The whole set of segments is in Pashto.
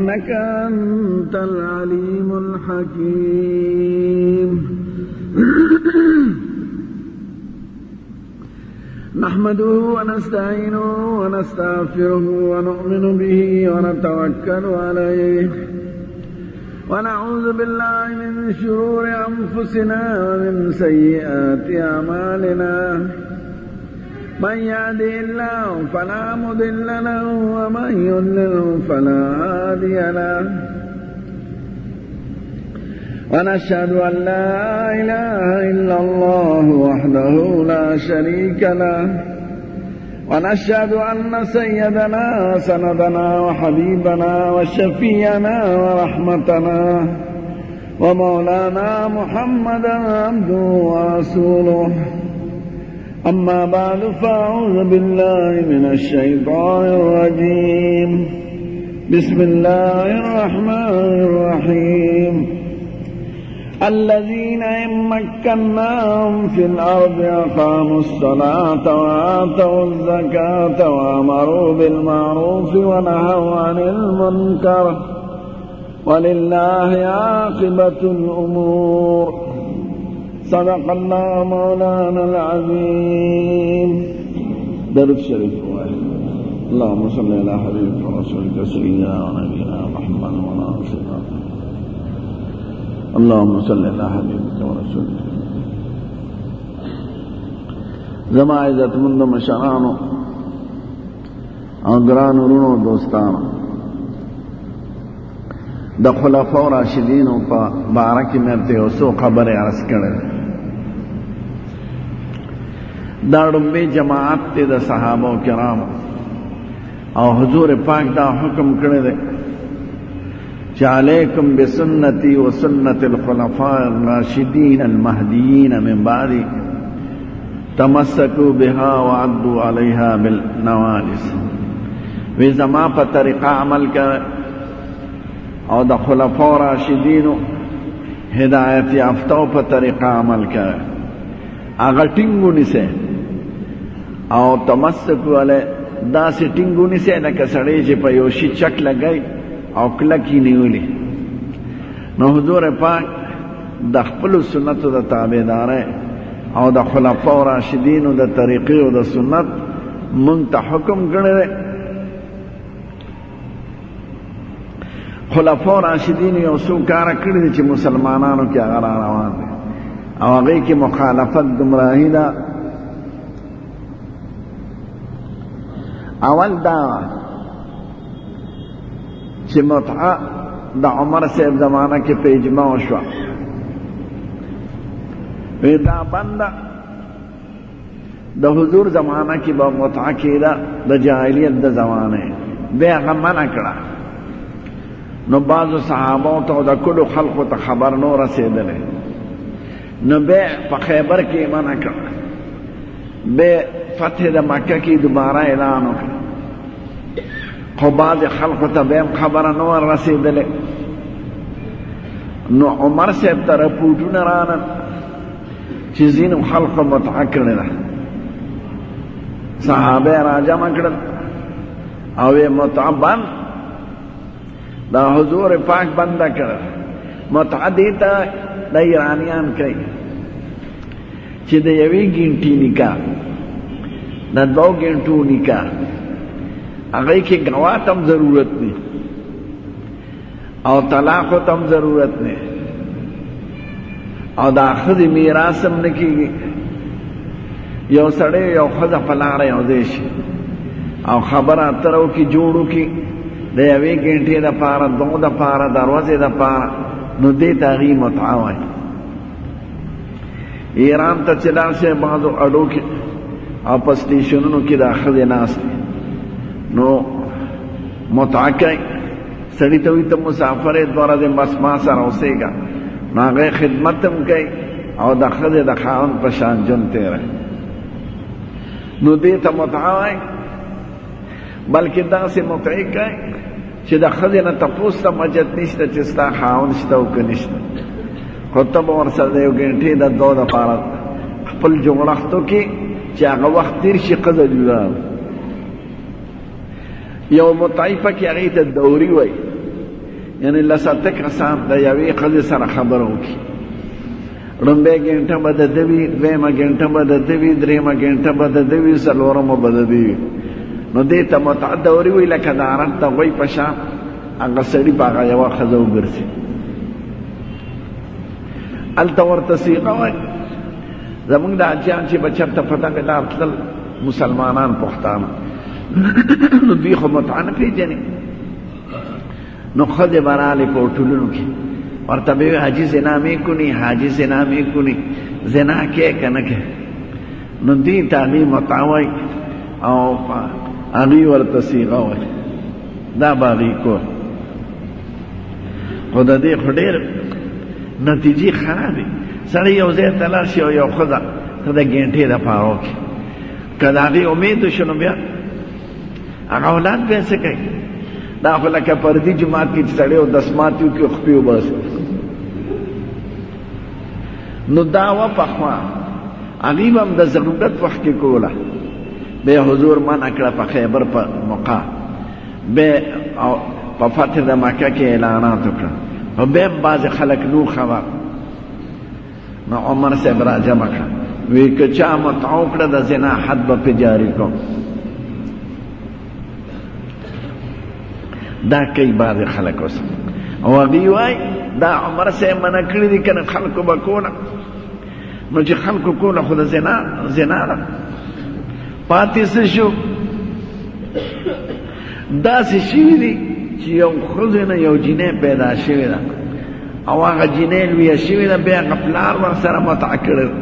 إنك أنت العليم الحكيم. نحمده ونستعينه ونستغفره ونؤمن به ونتوكل عليه ونعوذ بالله من شرور أنفسنا ومن سيئات أعمالنا. من يهده الله فلا مضل له ومن يضلل فلا هادي له. ونشهد أن لا إله إلا الله وحده لا شريك له. ونشهد أن سيدنا وسندنا وحبيبنا وشفيعنا ورحمتنا ومولانا محمدا عبده ورسوله. أما بعد فأعوذ بالله من الشيطان الرجيم. بسم الله الرحمن الرحيم. الذين إن مكناهم في الأرض أقاموا الصلاة وآتوا الزكاة وأمروا بالمعروف ونهوا عن المنكر ولله عاقبة الأمور. صدق الله مولانا العظيم. درود شريف واحد. اللهم صل على حبيبك ورسولك سيدنا ونبينا محمد وعلى آله وصحبه. اللهم صل على حبيبك ورسولك. زما عزت مند مشرانو او گرانو رونو دوستانو، د خلفاء راشدینو په باره کې مې ته یو څو خبرې عرض کړې. دا ډومبې جماعت ته د صحابه کرامو او حضور پاک دا حکم کړی دی چې علیکم بسنتی و سنت الخلفاء الراشدین المهدیین من بعدی تمسکوا بها وعضوا علیها بالنواجذ. وی زما په طریقه عمل کوئ او د خلفاء راشدینو هدایت یافتو په طریقه عمل کوئ. هغه ټینګ ونیسئ او تمسکوا علیه داسې ټینګ ونیسئ لکه سړی چې په یو شي چک لګی او کلکی نیولی. نو حضور پاک د خپل سنتو د تابعدارۍ او د خلفاء راشدینو د طریقې او د سنت مونږ ته حکم کړی دی. خلفاء راشدین یو څو کاره کړي دي چې مسلمانانو کې هغه را روان دي او هغې کې مخالفت گمراهي ده. اول دا چې متعه د عمر صاحب زمانه کې په اجماع شوه، وی دا بنده د حضور زمانه کې به متعه کېده د جاهلیت د زمانې، بیا هغه منع کړه. نو بعضو صحابو ته او د کلو خلقو ته خبر نو رسېدلی، نو بیا په خیبر کې منع کړه، بیا فتح د مکه کې دوباره اعلان وکړه، خو بعض خلقو ته بیا خبره نو رسېدلی. نو عمر صاحب ته رپوټونه رانل چې ځینو خلقو متعه کړې ده. صحابه یې راجمع کړل او یې متعه بند دا حضور پاک بنده کړل. متعه دې ته د ایرانیان کوي چې د یوې ګنټې نکاح، د 2 ګنټو نکاح، هغې کې ګواه ته هم ضرورت نه او طلاقو ته هم ضرورت نه او دا ښځې میراث هم نه کېږي. یو سړی یو ښځه په لاره یوځای شي او خبره اتره وکړي، جوړ وکړي د یوې ګنټې دپاره، 2 دپاره، د ورځې دپاره، نو دې ته هغې متعه وایي. ایران ته چې لاړ شئ بعضو اډو کې او په سټیشنونو کې دا ښځې ناست دي، نو متعه کوي. سړي ته وایي ته مسافر یې 2 ورځې بس ما سره اوسېږه، نو هغې خدمت هم کوي او د ښځې د خاوند په شان ژوند تېروي. نو دې ته متعه وایي. بلکې داسې متعه کوي چې د ښځې نه تپوس ته مجد نشته چې ستا خاوند شته او که نشته، خو ته به ورسره د یو ګنټې د 2 دپاره خپل جوړښت وکړي چې هغه وخت تېر شي، ښځه جدا یو متعه پکې هغې ته دوري وایي. یعنی لساته کسان د یوې ښځې سره خبره وکړي. لومبۍ ګنټه به د ده وي، دویمه ګنټه به د ده وي، درېیمه ګنټه به د ده وي، څلورمه به د ده وي. نو دې ته متعه دورې وایي، لکه د عرب د غوی په شان هغه سړي په هغه یوه ښځه وګرځي. هلته ورته صیغه وایي. زمونږ د حاجیان چې به چېرته په دغې لار تلل مسلمانان پښتانه نو دوی خو متعه نه پېژني. نو ښځې به رالې په هوټلونو کې ورته به وي حاجي زنا مې کوني، حاجي زنا مې کوني، زنا کې که نه کې. نو دوی ته هغې متعه وایي او هغې ورته صیغه وایي. دا به هغې کور. خو د دې خو ډېر نتیجې خرابې. سړی یو ځای ته لاړ شي او یو ښځه ته د ګنټې دپاره وکړي، که د هغې امید وشو نو بیا هغه اولاد بیا څه کوي؟ دا خو لکه پردي جماعت کې چې سړی او دسمات وکړي او خپې وباسي. نو دا وه پخوا هغې به هم د ضرورت وخت کې کوله. بیا حضور منع کړه په خیبر په موقع، بیا په فتح د مکه کې اعلانات وکړه، او بیا هم بعضې خلک نور خبر. نو عمر صاحب را جمع کړه، وی که چا متعه وکړه د زنا حد به پې جاري کوم. دا کوي بعضې خلک اوس. او هغوی وایي دا عمر صاحب منع کړي دي که نه خلکو به کوله. نو چې خلکو کوله خو د زنا ده. پاتې څه شو؟ داسې شوي دي چې یو ښځې نه یو جینۍ پیدا شوې ده او هغه جینۍ لویه شوې ده، بیا هغه پلار ورسره متعه کړی ده.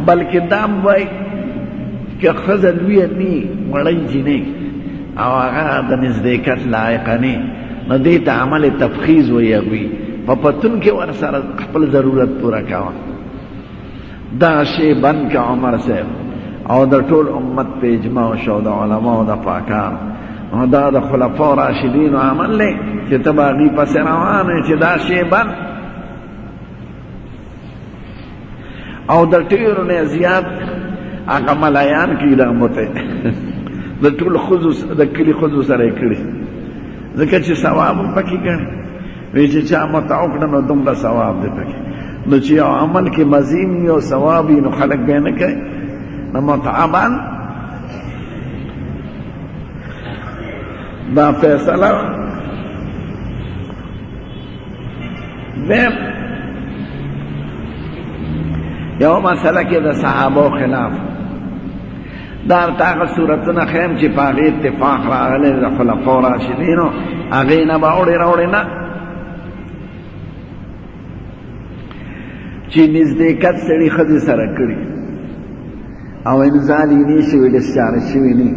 بلکې دا هم وایي که ښځه لویه نی وړۍ جینۍ او هغه د نزدېکت لایقه نه، نو دې ته عمل تفخیذ وایي. هغوی په پتون کې ورسره خپل ضرورت پوره کوه. دا شی بند که عمر صاحب او د ټول امت په اجماع شو، د علماو د پاکانو. نو دا د خلفاء راشدینو عمل دی چې ته به هغې پسې روان یې چې دا شی بند. او د ډېرو نه زیات هغه ملایان کړي دا متې د ټول ښځو د کلي ښځو سره یې کړي، ځکه چې ثواب هم پکې ګڼي. وایي چې چا متعه وکړه نو دومره ثواب دی پکې. نو چې یو عمل کې مزیم وي او ثواب وي نو خلک بیا نه کوي. نو متعه بند دا فیصله. دیم یو مسله کې د صحابو خلاف دا هغه صورتونه خیم چې په هغې اتفاق راغلی د خلفاء راشدینو، هغې نه به اوړې راوړې نه. چې نزدېکت سړي ښځې سره کړي او انزال یې نه شوي، ډسچارج شوي نه،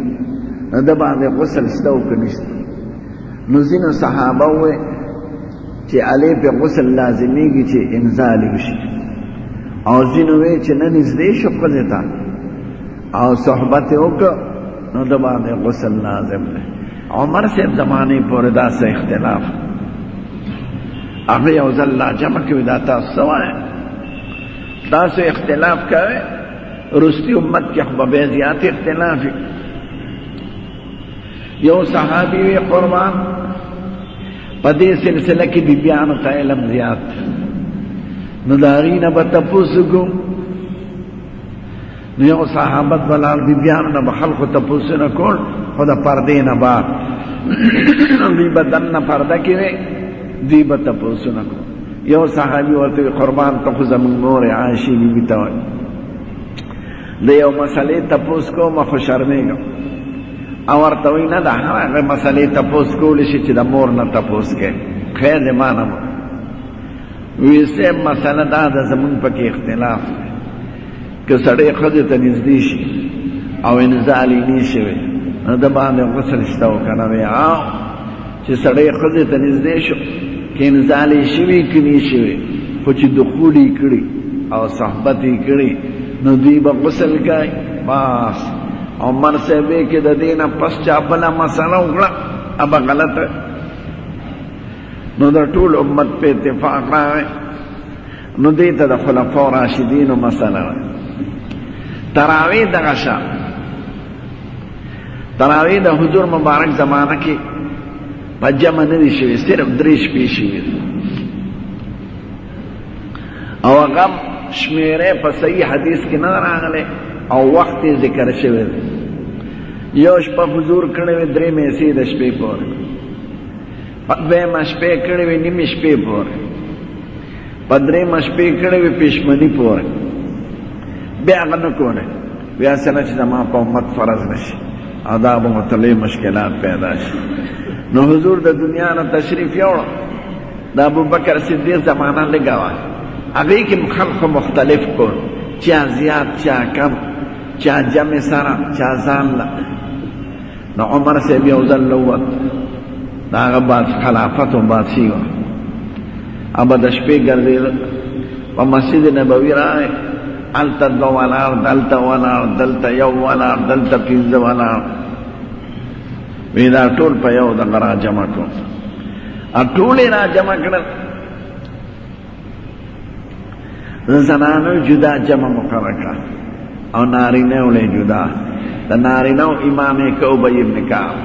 نو ده باندې غسل شته او که نشته. نو ځینو صحابه ووایي چې علی پې غسل لازمیږي چې انزال یې وشي، او ځینو وایي چې نه نږدې شو ښځې ته او صحبت یې وکړه نو ده باندې غسل لازم دی. عمر صاحب زمانې پورې داسې اختلاف هغه یو ځل لا جمع کوي. دا تاسو څه وایئ؟ داسې اختلاف کوئ رستی امت کې خو به زیات اختلاف وي. یو صحابي وی قربان په دې سلسله کې بیبیانو ته علم زیات، نو د هغې نه به تپوس وکړو. نو یو صحابت ولاړ بیبیانو نه به خلکو تپوسونه کول، خو د پردې نه بعد دوی به دننه پرده کې وی، دوی به تپوسونه کول. یو صحابي ورته وی قربان ته خو زموږ مور عایشې بیبي ته وایي د یو مسلې تپوس کوم خو شرمېږم. او ورته وایي نه د هغه مسلې تپوس کولی شي چې د مور نه تپوس کوي. خیر دی ما نه وی صاحب مسله دا ده زمونږ پکې اختلاف دی، که سړی ښځې ته نږدې شي او انزال یې نه شوی نو د باندې غسل شته او که نه وی چې سړی ښځې ته نږدې شو که انزال یې شوي که نه شوي، خو چې دخول یې کړي او صحبت یې کړي نو دوی به غسل کوي. بس عمر صاحب کې د دې نه پس چا بله مسله وکړه ابه غلطه، نو د ټول امت په اتفاق راغی. نو دې ته د خلفاء راشدینو مسله وایي. تراویح دغه شان تراویح د حضور مبارک زمانه کې په جمع نه دي شوي، صرف 3 شپې شوي او هغه شمیره په صحیح حدیث کې نه راغلی او وخت یې ذکر شوی دی. یو شپه حضور کړی وي 3 میاشتې د شپې پورې، په 2 شپې کړی وي نیمې شپې پورې، په 3 شپې کړی وي پېشمني پورې، بیا هغه نه کولی. بیا سره چې زما په امت فرض نشي او دا به ورته لوی مشکلات پیدا شي. نو حضور د دنیا نه تشریف یوړ، د ابوبکر صدیق زمانه لږه وه، هغې کې خلقو مختلف کول، چا زیات چا کم، چا جمع سره چا ځان له. نو عمر صاحب یو ځل ووت، د هغه بعد خلافت و بادشي وه، هغه د شپې ګرځېده په مسجد نبوي راغی، هلته 2 ولاړ، دلته ولاړ، دلته 1 ولاړ، دلته 15 ولاړ. وی دا ټول په یو دغه را جمع کړو، ټول یې را جمع کړل. زنانو جدا جمع مقرر کړه او نارینهو له جدا. د نارینهو امام یې که ابی بن کعب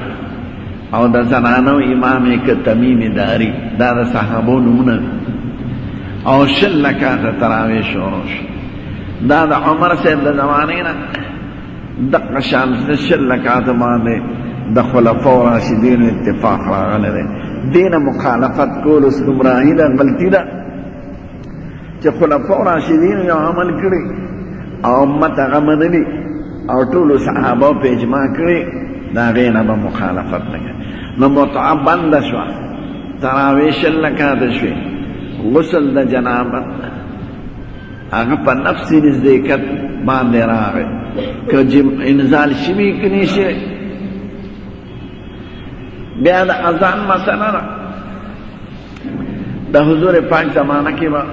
او د زنانو امام یې که تمیم داری. دا د صحابو نومونه او 6 رکعاته تراویح شروع شو. دا د عمر صاحب د زمانې نه دقه شان 6 رکعاته باندې د خلفاء راشدینو اتفاق راغلی دی. دینه مخالفت کول اوس ګمراهي ده، غلطي ده چې خلفاء راشدینو یو عمل کړي او امت هغه منلي او ټولو صحابه په اجماع کړي، د هغې نه به مخالفت نه کوي. نو متعه بنده شوه، تراویح 6 رکعاته شوې، غسل د جنابت هغه په نفسي نزدېکت باندې راغی، که انزال شوي که نه شوي. بیا د اذان مسله ده، د حضور پاک زمانه کې به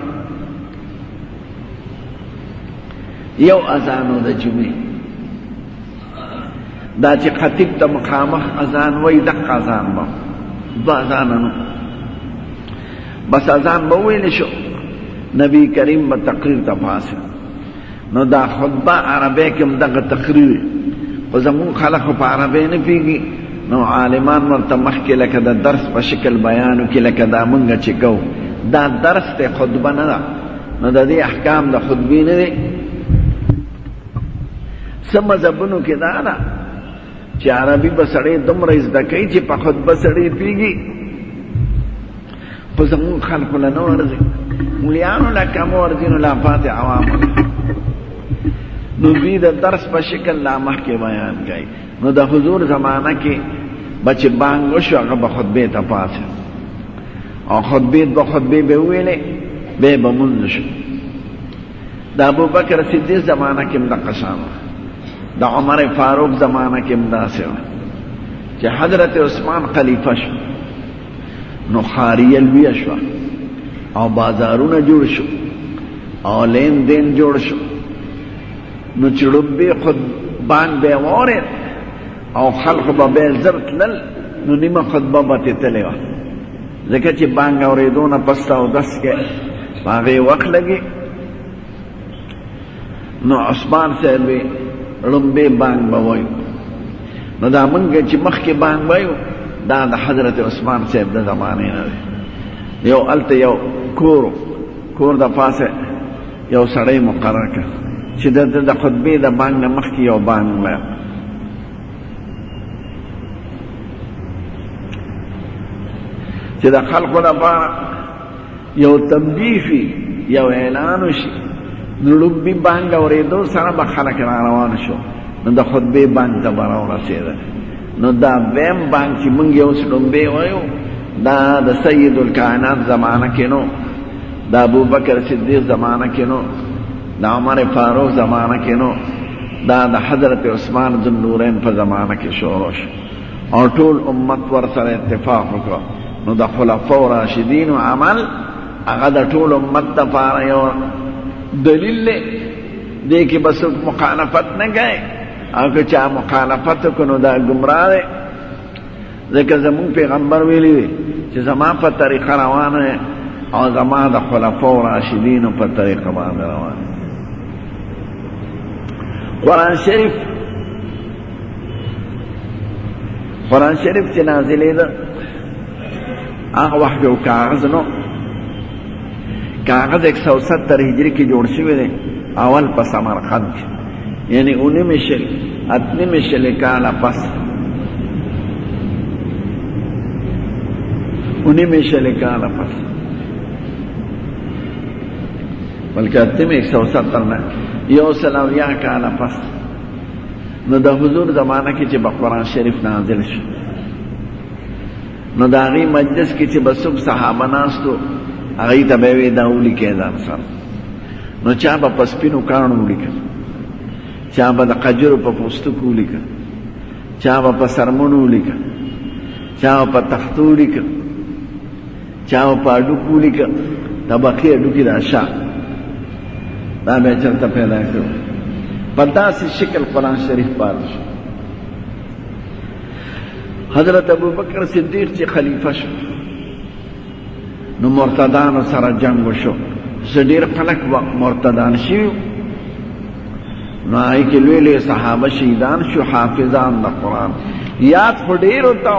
یو اذان و د جمعې، دا چې خطیب ته مخامخ اذان وایي دقه اذان به 2 اذانه بس اذان به وویل شو، نبی کریم به تقریر ته پاسه. نو دا خطبه عربی کې هم دغه تقریر، خو زمونږ خلک خو په عربی نه پوهېږي، نو عالمان ورته مخکې لکه د درس په شکل بیانو کې لکه دا مونږ چې کوو، دا درس دی، خطبه نه ده. نو د دې احکام د خطبې نه دی. څه مذهبونو کې دا ده چې عربي به سړی دومره زده کوي چې په خطبه سړی پوهېږي، خو زمونږ خلکو له نه ورځي، مولیانو له کم ورځي، نو لا پاتې عوامو نو دوی د درس په شکل لا مخکې بیان کوي. نو د حضور زمانه کې به چې بانګ وشو هغه به خطبې ته پاسه او خطبې به وویلې، بیا به مونځ شو. د ابوبکر صدیق زمانه کې هم دقه شان وه، د عمر فاروق زمانه کې هم داسې وه چې حضرت عثمان خلیفه شو، نو خاریه لویه شوه او بازارونه جوړ شو او لین دین جوړ شو. نو چې ړومبې خود بانګ به یې واورېد او خلقو به بیا زر تلل، نو نیمه خطبه به تېتلې وه، ځکه چې بانګ اورېدو نه پس اودس کې په هغې وخت لګي. نو عثمان صاحب وی ړومبې بانګ به وایو. نو دا مونږ چې مخکې بانګ وایو دا د حضرت عثمان صاحب د زمانې نه دی. یو هلته یو کور د پاسه یو سړی مقرر کړ چې د خطبې د بانګ نه مخکې یو بانګ وایه. چې د خلقو لپاره یو تنبیه شي، یو اعلان وشي. نو ړومبي بانګ اورېدو سره به خلک را روان شو، نو د خطبې بانګ ته به راورسېده. نو دا دویم بانګ چې مونږ یې اوس ړومبې وایو دا د سید الکائنات زمانه کې نو، د ابوبکر صدیق زمانه کې نو، د عمر فاروق زمانه کې نو، دا د حضرت عثمان ذوالنورین په زمانه کې شروع شو او ټول امت ورسره اتفاق وکړه. نو د خلفاء راشدینو عمل هغه د ټول امت دپاره یو دلیل دی، دې کې به څوک مخالفت نه کوي، او که چا مخالفت وکړو نو دا ګمراه دی. ځکه زمونږ پیغمبر ویلي دی چې زما په طریقه روانه او زما د خلفاء راشدینو په طریقه باندې روانه. قرآن شریف چې نازلېده هغه وخت یو کاغذ نو، کاغذ 170 هجری کې جوړ شوی دی، اول په سمرقند کې، یعنی 19 کاله پس 19 کاله پس، بلکې 170 نه 100 کاله پس. نو د حضور زمانه کې چې په قرآن شریف نازل شو، نو د هغې مجلس کې چې به څوک صحابه ناستو، هغې ته به یې ویې دا ولیکئ ځان سره. نو چا به په سپینو کاڼو ولیکل، چا به د قجرو په پوستکو ولیکل، چا به په سرمنو ولیکل، چا به په تختو ولیکل، چا به په هډوکو ولیکل، طبقې هډوکي د اشا دا به یې چېرته پیدا کړو. په داسې شکل قرآن شریف پاتې شو. حضرت ابوبکر صدیق چې خلیفه شو، نو مرتدانو سره جنگ وشو، ډېر خلک مرتدان شوي، نو هغې کې لوی لوی صحابه شهیدان شو، حافظان د قرآن. یاد خو ډېرو ته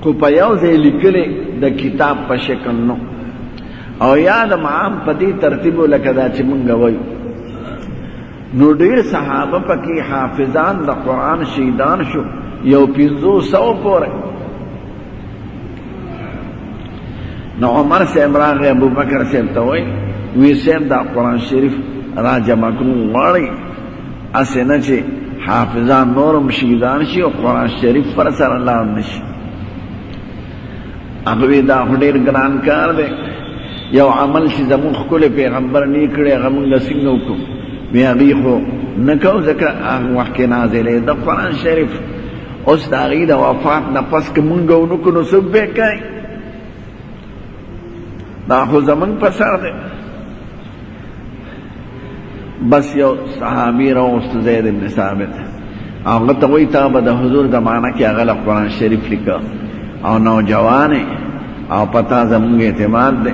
خو په یو ځای لیکلې د کتاب په شکل نو، او یاد عام په دې ترتیبو لکه دا چې مونږ وایو. نو ډېر صحابه پکې حافظان د قرآن شهیدان شو، یو 500 پورې. نو عمر صاحب راغی ابوبکر صاحب ته وایي، وی صاحب دا قرآن شریف را جمع کړو غواړئ، هسې نه چې حافظان نورم شهیدان شي او قرآن شریف پر سره لاړ نه شي. هغه وی دا خو ډېر ګران کار دی، یو عمل چې زموږ ښکلی پیغمبر نه کړی هغه موږ څنګه وکړو؟ وی هغې خو نه کوو، ځکه هغه وخت کې نازلېده قرآن شریف. اوس د هغې د وفات نه پس که مونږ ونه کړو نو څوک به یې کوي؟ دا خو زمونږ په سر دی. بس یو صحابي راوست زید بن ثابت، هغه ته وایي تا به د حضور زمانه کې هغه له قرآن شریف لیکه، او نوجوان او پتا زمونږ اعتماد دی.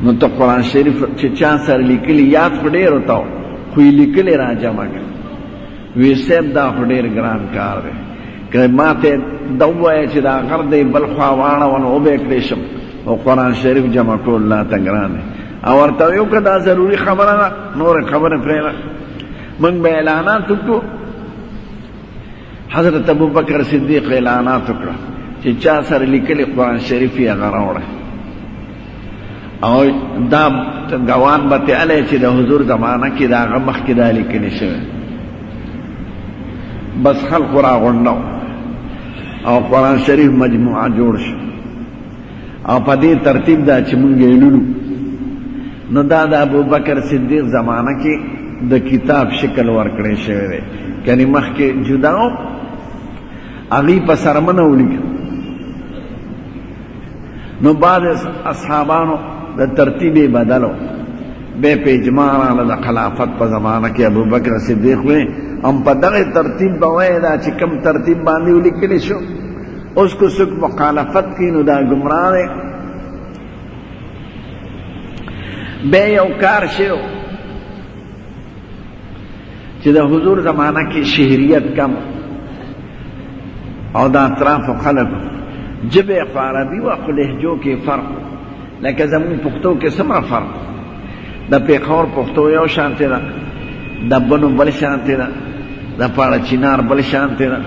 نو ته قرآن شریف چې چا سره لیکلي یاد خو ډېر ورته و، خو یې لیکلې را جمع کړه. وی صاحب دا خو ډېر ګران کار دی، که ما ته دا ووایه چې دا غر دی بل خوا واړوه نو وبه یې کړی شم، او قرآن شریف جمع کول لا ته ګران دی. او ورته ویو که دا ضروري خبره ده، نورې خبرې پرېږده، موږ به اعلانات وکړو. حضرت ابوبکر صدیق اعلانات وکړه چې چا سره لیکلي قرآن شریف یې هغه راوړی، او دا ګوان به تیلی چې د حضور زمانه کې د هغه مخکې دا لیکلي شوی. بس خلق راغونډو او قرآن شریف مجموعه جوړ شو، او په دې ترتیب دا چې مونږ یې لولو. نو دا د ابوبکر صدیق زمانه کې د کتاب شکل ورکړی شوی دی، یعنې مخکې جدا و، هغې په سرمنه ولیکه. نو بعض اصحابانو د ترتیب یې بدل و، بیا په اجماع راغله د خلافت په زمانه کې ابوبکر صدیق وی هم په دغه ترتیب به وایي دا چې کوم ترتیب باندې ولیکلی شو. اوس که څوک مخالفت کوي نو دا ګمراه دی. بیا یو کار شو چې د حضور زمانه کې شهریت کم، او د اطرافو خلکو ژبې خو عربي وه، خو لهجو کې فرق، لکه زمونږ پښتو کې څومره فرق. د پېښور پښتو یو شانتې ده، د بنو بل شانتې ده، د پاړه چینار بل شانتې ده،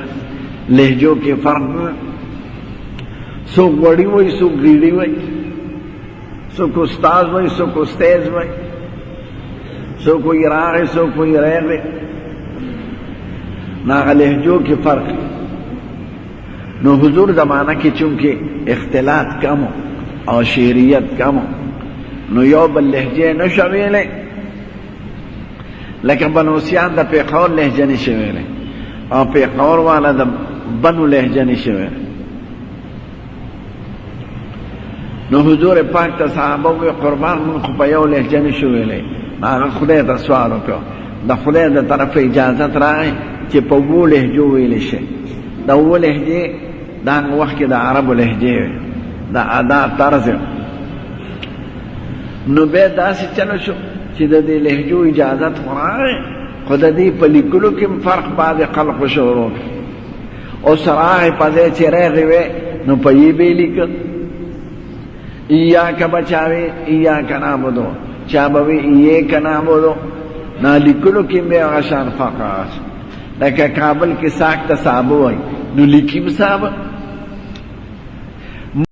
لهجو کې فرق نه. څوک وړي وایي، څوک ګیډي وایي، څوک استاد وایي، څوک استیز وایي، څوک وایي راغی، څوک وایي ریغی. نو هغه لهجو کې فرق. نو حضور زمانه کې چونکې اختلاط کم او شعریت کم، نو یو بل لهجه نشو ویلی، لکه بنوسیان د پېښور لهجه نشي ویلی، او پېښور والا د بنو لهجه نشي ویلی. نو حضور پاک ته صحابه وی قربان من خو په یو لهجه نشو ویلی. هغه خدای ته سوال وکړو، د خدای د طرفه اجازت راغی چې په اوو لهجو ویلی شي. د اوو لهجې د هغه وخت کې د عربو لهجې وې، د ادا طرز. نو بیا داسې چلو شو چې د دې لهجو اجازت خو راغی، خو د دې په لیکلو کې هم فرق بعضې خلقو شروع کړ. اوس راغی په ځای چې ریغې وې نو پا یہ بے لکل ایاکا بچاوے ایاکا نابدو چابوی ایاکا نابدو نا لکلو کم بے غشان فقاس لکہ کابل کی ساکتا صحابو ہوئی نو لکیم صحابا